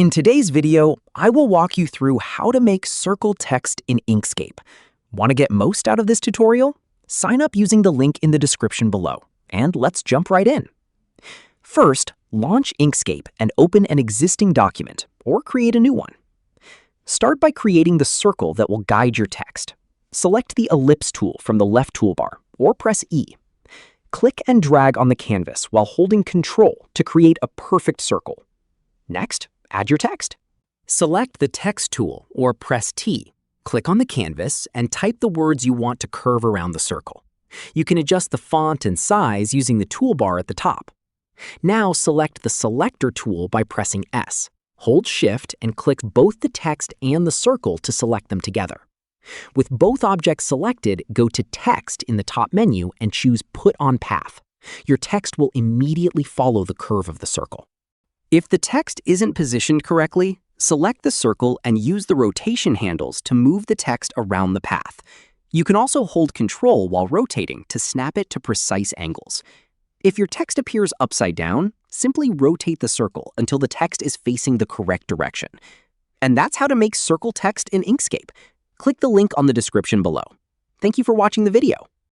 In today's video, I will walk you through how to make circle text in Inkscape. Want to get most out of this tutorial? Sign up using the link in the description below, and let's jump right in. First, launch Inkscape and open an existing document, or create a new one. Start by creating the circle that will guide your text. Select the Ellipse tool from the left toolbar, or press E. Click and drag on the canvas while holding Ctrl to create a perfect circle. Next, add your text. Select the Text tool, or press T. Click on the canvas and type the words you want to curve around the circle. You can adjust the font and size using the toolbar at the top. Now select the Selector tool by pressing S. Hold Shift and click both the text and the circle to select them together. With both objects selected, go to Text in the top menu and choose Put on Path. Your text will immediately follow the curve of the circle. If the text isn't positioned correctly, select the circle and use the rotation handles to move the text around the path. You can also hold Ctrl while rotating to snap it to precise angles. If your text appears upside down, simply rotate the circle until the text is facing the correct direction. And that's how to make circle text in Inkscape. Click the link on the description below. Thank you for watching the video.